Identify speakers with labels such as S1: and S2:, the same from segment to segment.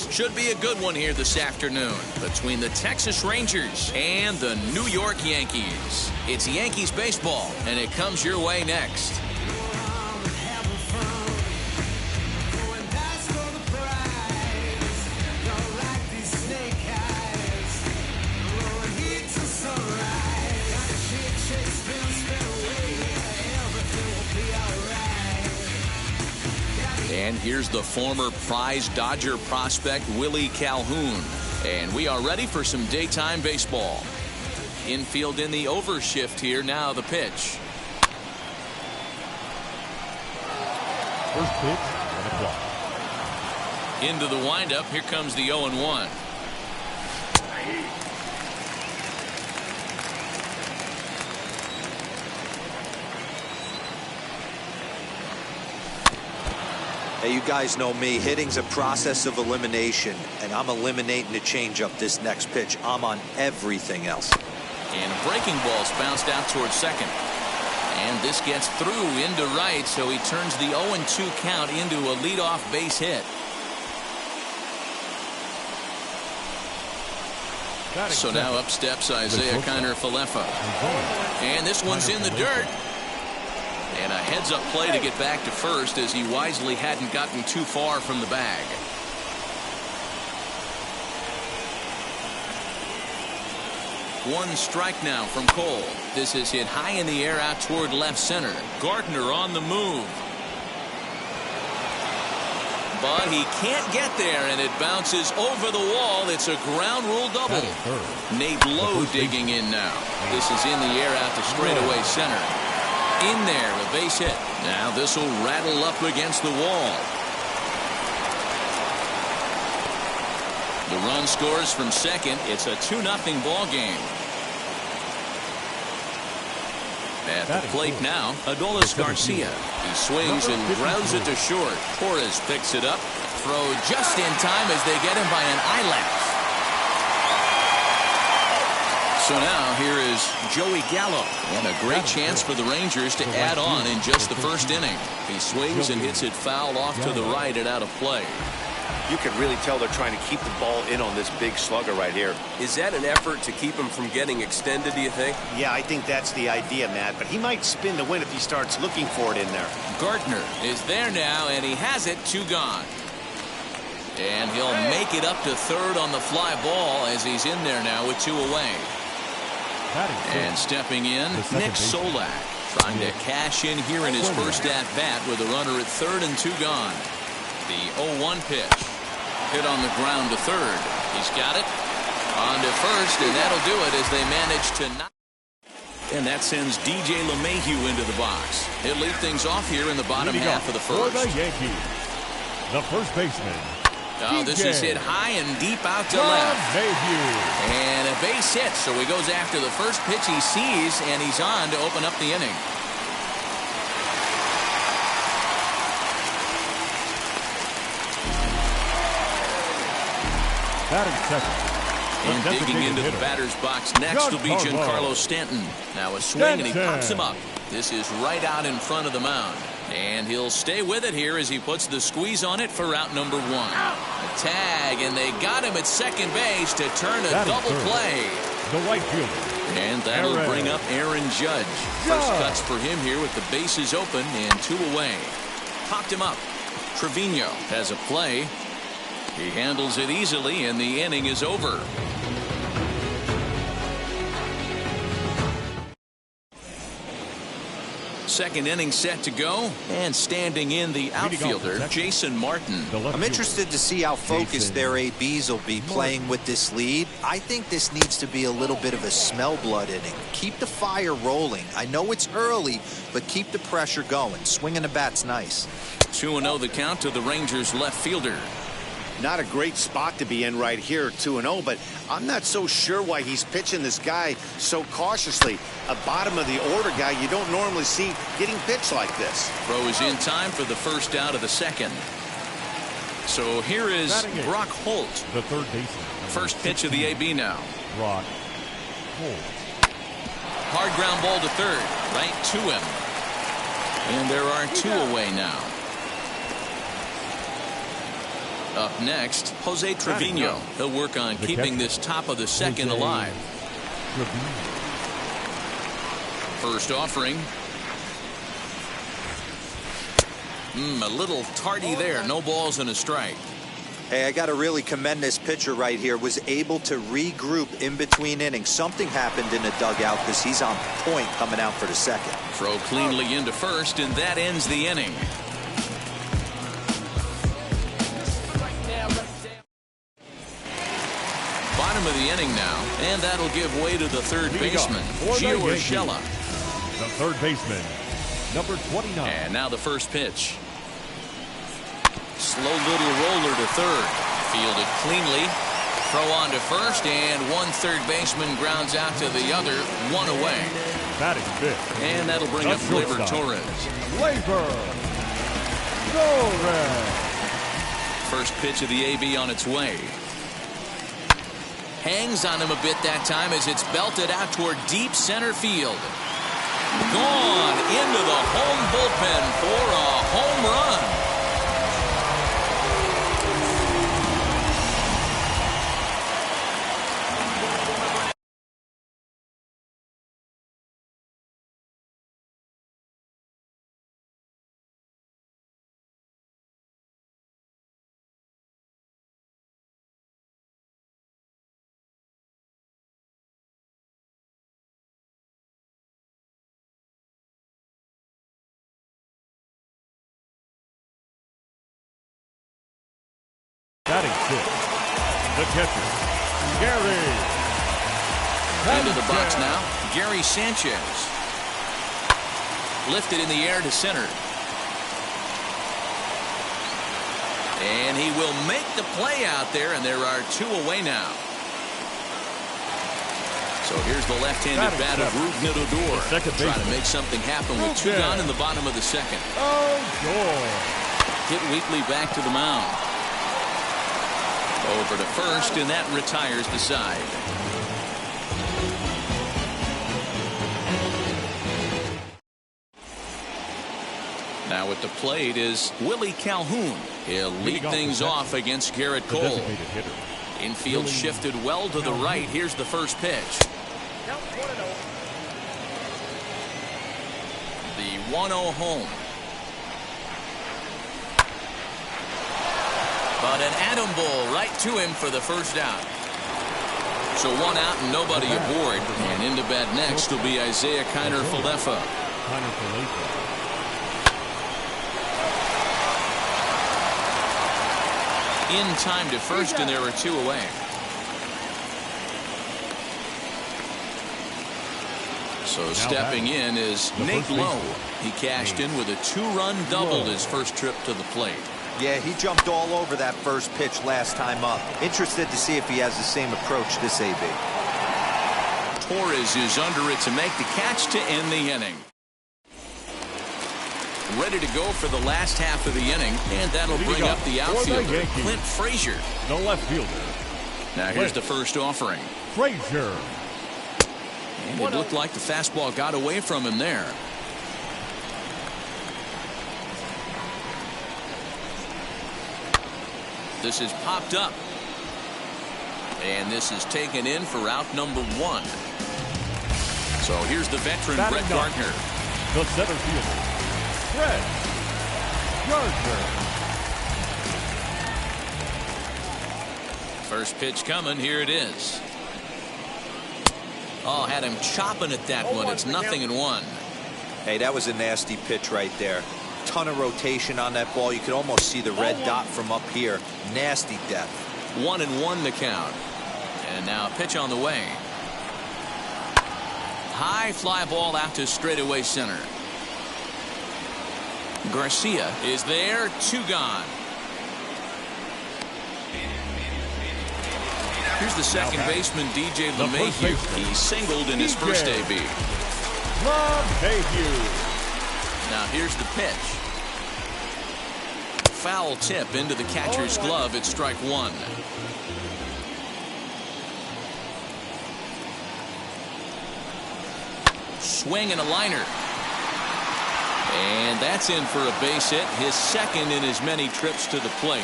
S1: series should be a good one here this afternoon between the Texas Rangers and the New York Yankees. It's Yankees baseball, and it comes your way next. And here's the former prize Dodger prospect Willie Calhoun. And we are ready for some daytime baseball. Infield in the overshift here. Now the pitch.
S2: First pitch, 1 o'clock.
S1: Into the windup. Here comes the 0-1.
S3: Hey, you guys know me. Hitting's a process of elimination, and I'm eliminating the changeup this next pitch. I'm on everything else.
S1: And a breaking ball's bounced out towards second. And this gets through into right, so he turns the 0-2 count into a leadoff base hit. So now up steps Isaiah Kiner-Falefa. And this one's in the dirt. And a heads-up play to get back to first as he wisely hadn't gotten too far from the bag. One strike now from Cole. This is hit high in the air out toward left center. Gardner on the move. But he can't get there, and it bounces over the wall. It's a ground rule double. Nate Lowe digging in now. This is in the air out to straightaway center. In there, a base hit. Now this will rattle up against the wall. The run scores from second. It's a 2-0 ball game. At the plate now, Adolis Garcia. He swings and grounds it to short. Torres picks it up. Throw just in time as they get him by an eyelash. So now here is Joey Gallo, and a great chance for the Rangers to add on in just the first inning. He swings and hits it foul off to the right and out of play.
S4: You can really tell they're trying to keep the ball in on this big slugger right here.
S5: Is that an effort to keep him from getting extended, do you think?
S6: Yeah, I think that's the idea, Matt. But he might spin the win if he starts looking for it in there.
S1: Gardner is there now, and he has it. 2 gone. And he'll make it up to third on the fly ball as he's in there now with 2 away. And stepping in, Nick Solak, trying to cash in here in his first at-bat with a runner at third and 2 gone. The 0-1 pitch. Hit on the ground to third. He's got it. On to first, and that'll do it as they manage to knock. And that sends DJ LeMahieu into the box. He'll lead things off here in the bottom half of the first.
S2: For the Yankees, the first baseman.
S1: Oh, this is hit high and deep out to left. And a base hit, so he goes after the first pitch he sees, and he's on to open up the inning.
S2: Batting second.
S1: And digging into the batter's box next will be Giancarlo Stanton. Now a swing, and he pops him up. This is right out in front of the mound. And he'll stay with it here as he puts the squeeze on it for out number 1. A tag, and they got him at second base to turn a double play.
S2: The right fielder.
S1: And that'll bring up Aaron Judge. First cuts for him here with the bases open and 2 away. Popped him up. Trevino has a play. He handles it easily, and the inning is over. Second inning set to go, and standing in the outfielder, Jason Martin.
S3: I'm interested to see how focused their ABs will be playing with this lead. I think this needs to be a little bit of a smell blood inning. Keep the fire rolling. I know it's early, but keep the pressure going. Swinging the bat's nice.
S1: 2-0 the count to the Rangers left fielder.
S6: Not a great spot to be in right here, 2-0, but I'm not so sure why he's pitching this guy so cautiously. A bottom of the order guy you don't normally see getting pitched like this.
S1: Throw is in time for the first out of the second. So here is Brock Holt,
S2: the third baseman.
S1: First pitch of the AB now.
S2: Brock Holt.
S1: Hard ground ball to third, right to him. And there are 2 away now. Up next, Jose Trevino. He'll work on keeping this top of the second alive. First offering. A little tardy there. No balls and a strike.
S3: Hey, I got to really commend this pitcher right here. Was able to regroup in between innings. Something happened in the dugout because he's on point coming out for the second.
S1: Throw cleanly into first, and that ends the inning. Bottom of the inning now, and that'll give way to the third baseman, Gio Urshela.
S2: The third baseman, number 29.
S1: And now the first pitch. Slow little roller to third. Fielded cleanly. Throw on to first, and one third baseman grounds out to the other, one away.
S2: Batting fifth.
S1: And that'll bring up Gleyber Torres.
S2: Gleyber Torres.
S1: First pitch of the AB on its way. Hangs on him a bit that time as it's belted out toward deep center field. Gone into the home bullpen for a home run.
S2: Batting sixth, the catcher, Gary.
S1: Into the box now, Gary Sanchez. Lifted in the air to center. And he will make the play out there, and there are two away now. So here's the left-handed bat of Rougned Odor. Trying to make something happen with two gone in the bottom of the second.
S2: Oh, joy.
S1: Hit weakly back to the mound. Over to first, and that retires the side. Now at the plate is Willie Calhoun. He'll lead things off against Garrett Cole. Infield shifted well to the right. Here's the first pitch. The 1-0 home. But an atom ball right to him for the first out. So one out and nobody aboard. And into bat next will be Isaiah Kiner-Falefa. In time to first, and there are two away. So stepping in is Nate Lowe. He cashed in with a two-run double his first trip to the plate.
S3: Yeah, he jumped all over that first pitch last time up. Interested to see if he has the same approach this AB.
S1: Torres is under it to make the catch to end the inning. Ready to go for the last half of the inning, and that'll bring up the outfielder, Clint Frazier.
S2: The left fielder.
S1: Now here's the first offering.
S2: Frazier.
S1: And it looked like the fastball got away from him there. This is popped up. And this is taken in for out number one. So here's the veteran, Brett Gardner.
S2: The center fielder, Brett Gardner.
S1: First pitch coming. Here it is. Oh, had him chopping at that one. It's 0-1.
S3: Hey, that was a nasty pitch right there. Ton of rotation on that ball. You could almost see the red dot from up here. Nasty depth.
S1: 1-1 the count. And now a pitch on the way. High fly ball out to straightaway center. Garcia is there. Two gone. Here's the second baseman, DJ LeMahieu. He singled in his first AB. Now here's the pitch. Foul tip into the catcher's glove at strike one. Swing and a liner. And that's in for a base hit, his second in as many trips to the plate.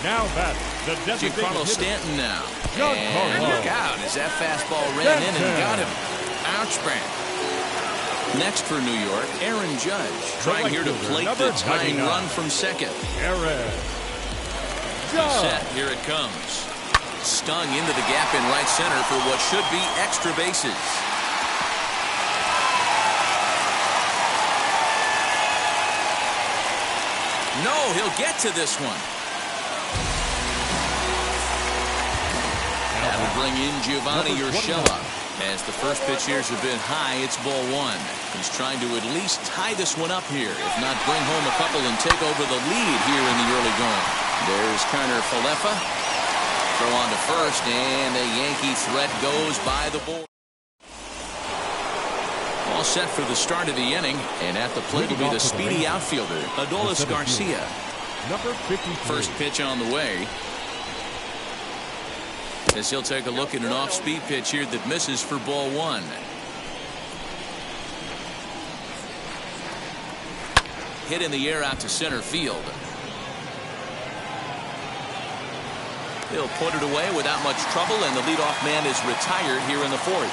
S2: Now back the
S1: Giancarlo Stanton now.
S2: Giancarlo.
S1: And look out as that fastball ran in and got him. Ouch bang. Next for New York, Aaron Judge. Trying here to plate the tying run from second.
S2: Aaron Judge.
S1: Set, here it comes. Stung into the gap in right center for what should be extra bases. No, he'll get to this one. That will bring in Giovanni Urshela. As the first pitch here is a bit high, it's ball one. He's trying to at least tie this one up here, if not bring home a couple and take over the lead here in the early going. There's Kerner Falefa. Throw on to first, and a Yankee threat goes by the board. All set for the start of the inning, and at the plate will be the speedy outfielder, Adolis Garcia.
S2: Number 53.
S1: First pitch on the way. As he'll take a look at an off-speed pitch here that misses for ball one. Hit in the air out to center field. He'll put it away without much trouble, and the leadoff man is retired here in the fourth.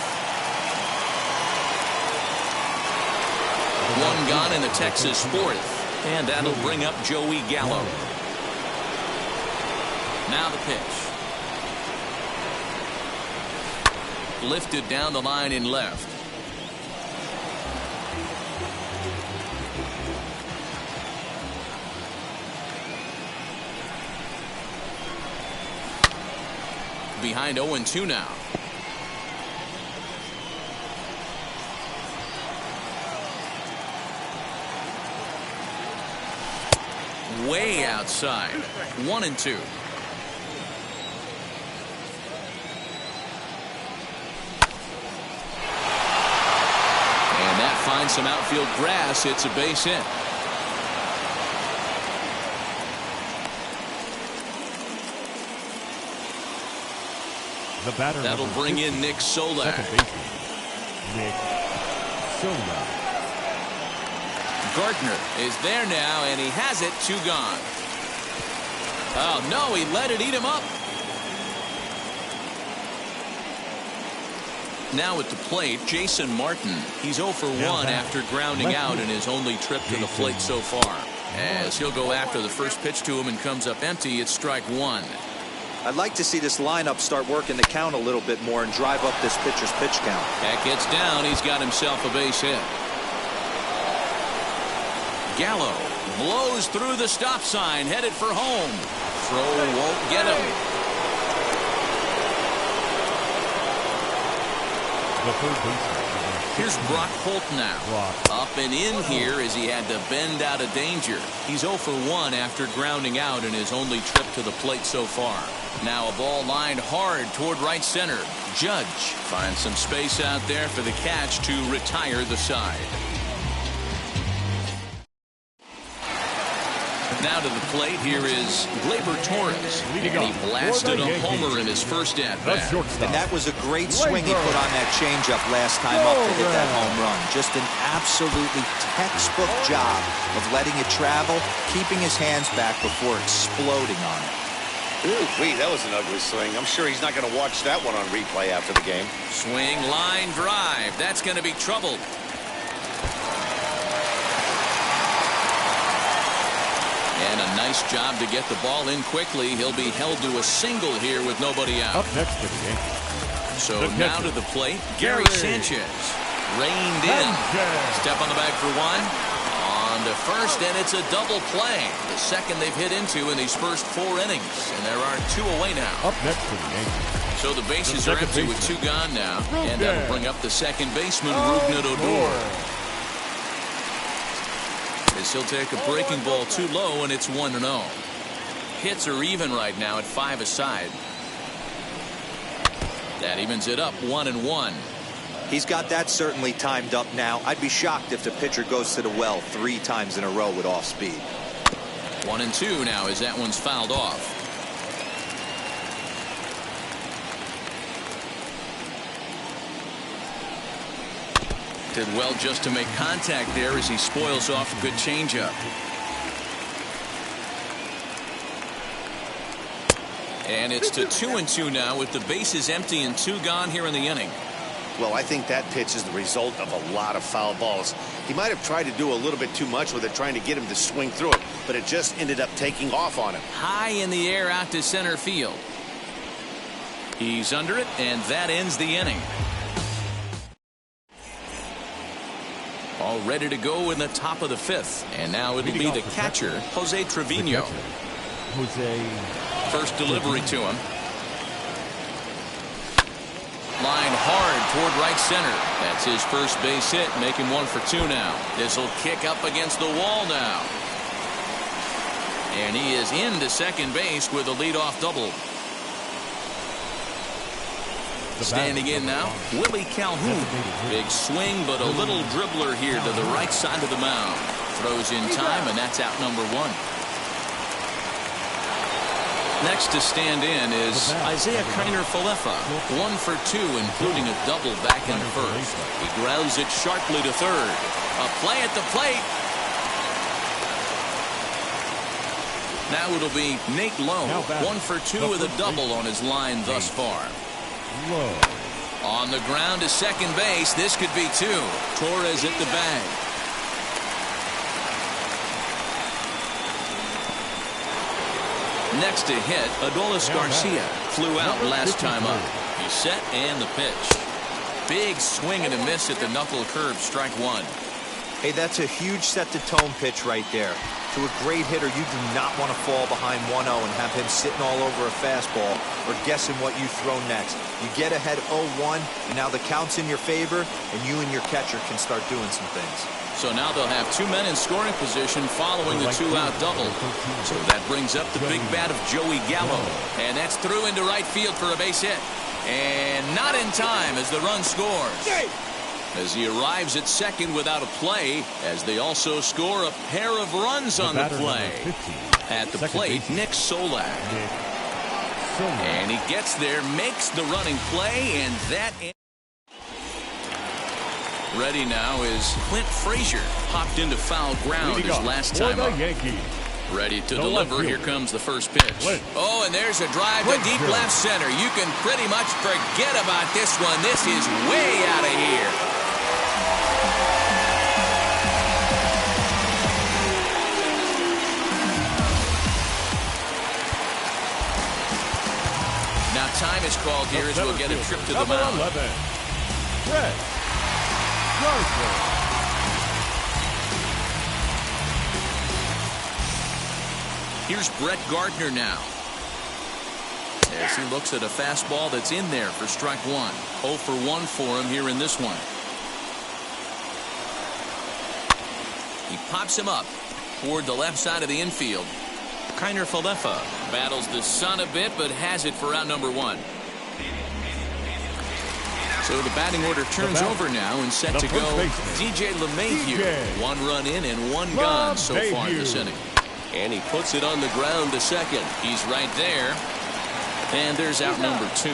S1: One gone in the Texas fourth, and that'll bring up Joey Gallo. Now the pitch. Lifted down the line in left. Behind 0-2 now. Way outside. 1-2. And that finds some outfield grass. It's a base hit.
S2: The batter.
S1: That'll bring in Nick Solak.
S2: Second baseman, Nick Solak.
S1: Gardner is there now, and he has it. 2 gone. Oh, no, he let it eat him up. Now at the plate, Jason Martin. He's 0 for 1 after grounding out in his only trip to the plate so far. As he'll go after the first pitch to him and comes up empty, it's strike one.
S3: I'd like to see this lineup start working the count a little bit more and drive up this pitcher's pitch count.
S1: That gets down. He's got himself a base hit. Gallo blows through the stop sign, headed for home. Throw won't get him.
S2: The third baseman.
S1: Here's Brock Holt now. Up and in here as he had to bend out of danger. He's 0 for 1 after grounding out in his only trip to the plate so far. Now a ball lined hard toward right center. Judge finds some space out there for the catch to retire the side. Now to the plate, here is Gleyber Torres. And he blasted a homer in his first at-bat.
S3: And that was a great swing he put on that changeup last time up to hit that home run. Just an absolutely textbook job of letting it travel, keeping his hands back before exploding on it.
S6: Ooh, that was an ugly swing. I'm sure he's not going to watch that one on replay after the game.
S1: Swing, line drive. That's going to be troubled. And a nice job to get the ball in quickly. He'll be held to a single here with nobody out.
S2: Up next for the game.
S1: So now to the plate, Gary Sanchez. Reined in. Step on the bag for one. On to first, and it's a double play. The second they've hit into in these first 4 innings. And there are 2 away now.
S2: Up next for the game.
S1: So the bases are empty with 2 gone now. And that'll bring up the second baseman, Rougned Odor. As he'll take a breaking ball too low, and it's 1-0. Hits are even right now at 5 aside. That evens it up 1-1.
S3: He's got that certainly timed up now. I'd be shocked if the pitcher goes to the well 3 times in a row with off speed.
S1: 1-2 now as that one's fouled off. Did well just to make contact there as he spoils off a good changeup. And it's to 2-2 now with the bases empty and 2 gone here in the inning.
S6: Well, I think that pitch is the result of a lot of foul balls. He might have tried to do a little bit too much with it, trying to get him to swing through it, but it just ended up taking off on him.
S1: High in the air out to center field. He's under it, and that ends the inning. All ready to go in the top of the 5th. And now it'll be the catcher, Jose Trevino. First delivery to him. Line hard toward right center. That's his first base hit, making 1 for 2 now. This will kick up against the wall now. And he is into second base with a leadoff double. Standing in now, Willie Calhoun. Big swing, but a little dribbler here to the right side of the mound. Throws in time, and that's out number 1. Next to stand in is Isaiah Kiner-Falefa. 1 for 2, including a double back in the first. He grounds it sharply to third. A play at the plate. Now it'll be Nate Lowe. 1 for 2 with a double on his line thus far. On the ground to second base. This could be 2. Torres at the bag. Next to hit, Adolis Garcia flew out last time up. He's set and the pitch. Big swing and a miss at the knuckle curve, strike 1.
S3: Hey, that's a huge set-the-tone pitch right there. To a great hitter, you do not want to fall behind 1-0 and have him sitting all over a fastball or guessing what you throw next. You get ahead 0-1, and now the count's in your favor, and you and your catcher can start doing some things.
S1: So now they'll have 2 men in scoring position following the 2-out double. So that brings up the big bat of Joey Gallo. And that's through into right field for a base hit. And not in time as the run scores. As he arrives at second without a play, as they also score a pair of runs on the play. At the plate, Nick Solak. And he gets there, makes the running play, and that... Ready now is Clint Frazier. Popped into foul ground his last time up. Ready to deliver. Here comes the first pitch. Oh, and there's a drive to deep left center. You can pretty much forget about this one. This is way out of here. Now time is called here as we'll get a trip to the mound.
S2: 11. Fred.
S1: Here's Brett Gardner now. As he looks at a fastball that's in there for strike 1. 0 for 1 for him here in this one. He pops him up toward the left side of the infield. Kiner-Falefa battles the sun a bit, but has it for out number 1. So the batting order turns over now and set to go. DJ LeMahieu. 1 run in and 1 gone so far this inning. And he puts it on the ground to second. He's right there. And there's out number 2.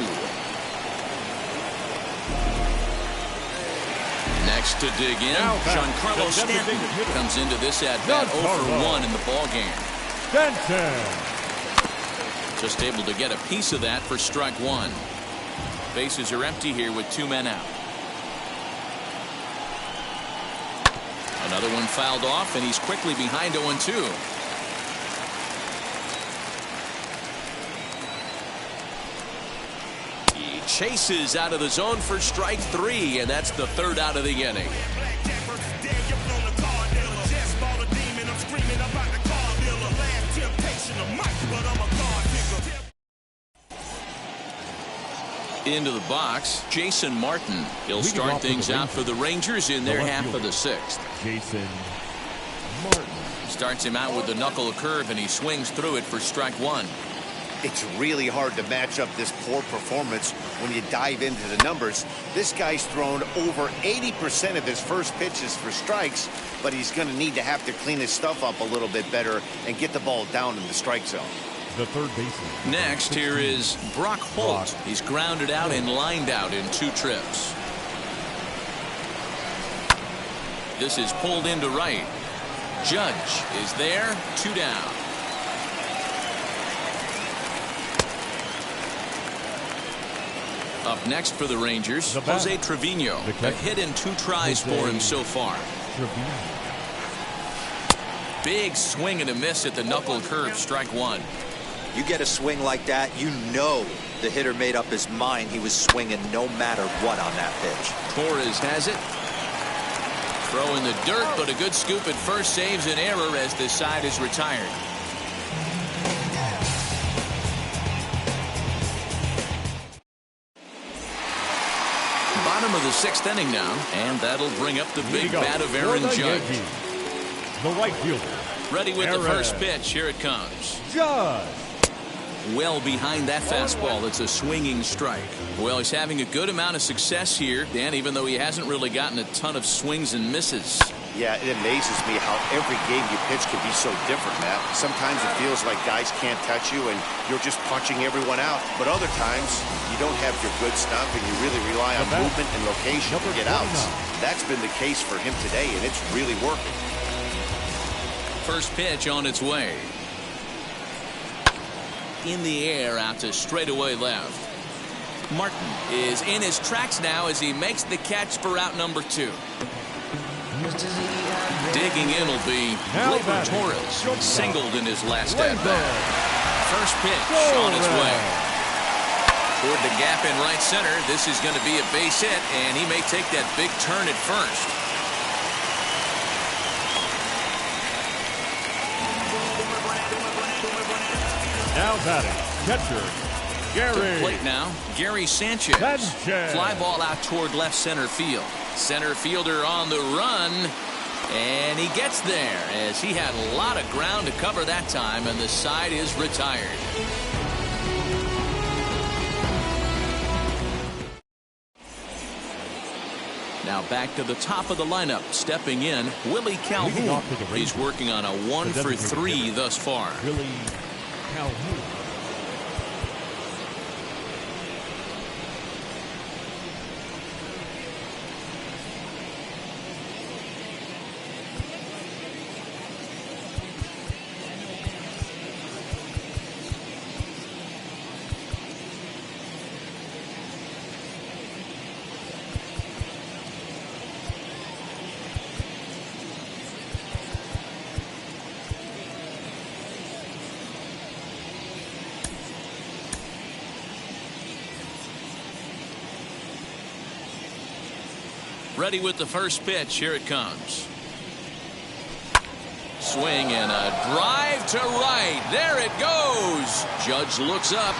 S1: Next to dig in, Giancarlo Stanton comes into this at-bat 0 for 1 in the ballgame. Just able to get a piece of that for strike 1. Bases are empty here with 2 men out. Another one fouled off, and he's quickly behind 0-2. He chases out of the zone for strike 3, and that's the 3rd out of the inning. Into the box, Jason Martin. He'll start things out for the Rangers in their half of the 6th.
S2: Jason Martin
S1: starts him out with the knuckle curve, and he swings through it for strike 1.
S6: It's really hard to match up this poor performance when you dive into the numbers. This guy's thrown over 80% of his first pitches for strikes, but he's going to need to have to clean his stuff up a little bit better and get the ball down in the strike zone.
S2: The third baseman.
S1: Next, here is Brock Holt. He's grounded out and lined out in 2 trips. This is pulled into right. Judge is there, 2 down. Up next for the Rangers, Jose Trevino. A hit in 2 tries for him so far. Big swing and a miss at the knuckle curve, strike 1.
S3: You get a swing like that, you know the hitter made up his mind he was swinging no matter what on that pitch.
S1: Torres has it. Throw in the dirt, but a good scoop at first saves an error as this side is retired. Bottom of the 6th inning now, and that'll bring up the big bat of Aaron Judge.
S2: The right fielder.
S1: Ready with the first pitch. Here it comes.
S2: Judge.
S1: Well behind that fastball. It's a swinging strike. Well, he's having a good amount of success here, Dan, even though he hasn't really gotten a ton of swings and misses.
S6: Yeah, it amazes me how every game you pitch can be so different, Matt. Sometimes it feels like guys can't touch you and you're just punching everyone out. But other times, you don't have your good stuff and you really rely on movement and location to get outs. That's been the case for him today, and it's really working.
S1: First pitch on its way. In the air out to straightaway left. Martin is in his tracks now as he makes the catch for out number 2. Digging in will be Gleyber Torres, singled in his last at-bat. First pitch on its way. Toward the gap in right center. This is going to be a base hit, and he may take that big turn at first.
S2: Now batting, catcher, Gary.
S1: The plate now, Gary Sanchez. Fly ball out toward left center field. Center fielder on the run, and he gets there as he had a lot of ground to cover that time, and the side is retired. Now back to the top of the lineup, stepping in, Willie Calhoun. He's working on a 1 for 3 thus far.
S2: Willie Calhoun.
S1: Ready with the first pitch. Here it comes. Swing and a drive to right. There it goes. Judge looks up.